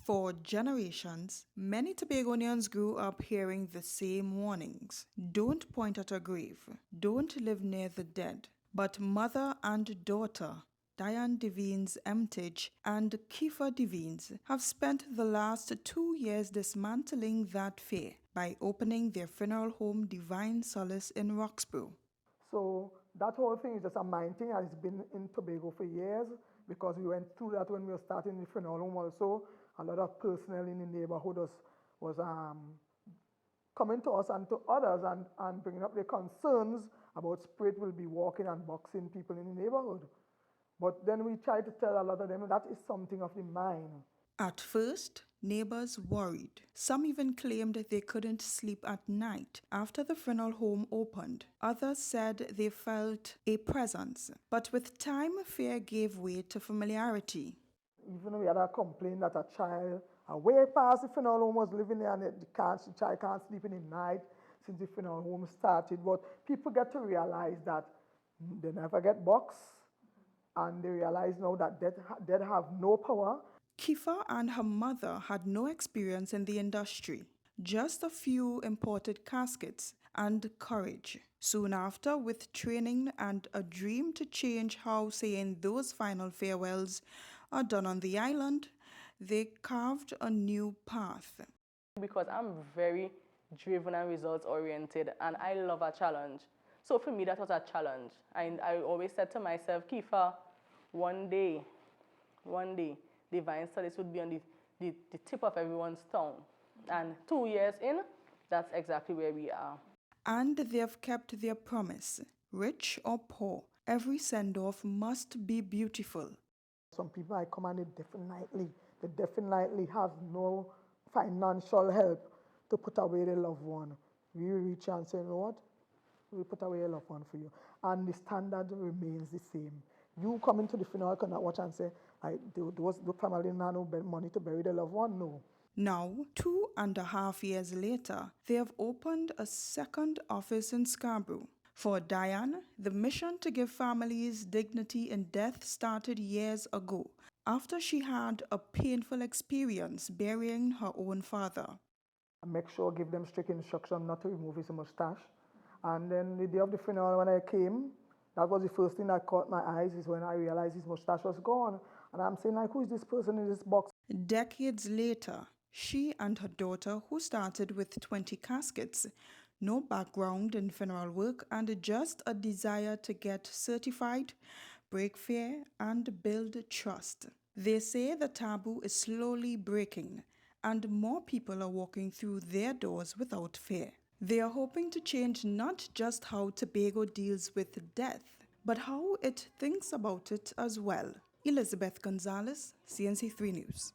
For generations, many Tobagonians grew up hearing the same warnings. Don't point at a grave. Don't live near the dead. But mother and daughter, Diane Devines Emtage and Kiefer Devines, have spent the last 2 years dismantling that fear by opening their funeral home Divine Solace in Roxborough. So that whole thing is just a mind thing, and it's been in Tobago for years because we went through that when we were starting the funeral home also. A lot of personnel in the neighborhood was coming to us and to others and bringing up their concerns about spirit will be walking and boxing people in the neighborhood. But then we tried to tell a lot of them that is something of the mind. At first, neighbors worried. Some even claimed they couldn't sleep at night after the funeral home opened. Others said they felt a presence. But with time, fear gave way to familiarity. Even we had a complaint that a child, way past the funeral home, was living there and the child can't sleep in the night since the funeral home started. But people get to realize that they never get boxed, and they realize now that dead have no power. Kifa and her mother had no experience in the industry, just a few imported caskets and courage. Soon after, with training and a dream to change how saying those final farewells are done on the island, they carved a new path. Because I'm very driven and results oriented and I love a challenge. So for me, that was a challenge. I always said to myself, Kifa, one day, Divine Solace would be on the tip of everyone's tongue. And 2 years in, that's exactly where we are. And they have kept their promise. Rich or poor, every send-off must be beautiful. Some people I come and they definitely have no financial help to put away their loved one. We reach out and say, Lord, we put away a loved one for you. And the standard remains the same. You come into the funeral, cannot watch and say, the family now no money to bury their loved one. No. Now, 2.5 years later, they have opened a second office in Scarborough. For Diane, the mission to give families dignity in death started years ago, after she had a painful experience burying her own father. I make sure give them strict instruction not to remove his mustache. And then the day of the funeral when I came, that was the first thing that caught my eyes is when I realized his mustache was gone. And I'm saying like, who is this person in this box? Decades later, she and her daughter, who started with 20 caskets, no background in funeral work and just a desire to get certified, break fear, and build trust. They say the taboo is slowly breaking and more people are walking through their doors without fear. They are hoping to change not just how Tobago deals with death, but how it thinks about it as well. Elizabeth Gonzalez, CNC3 News.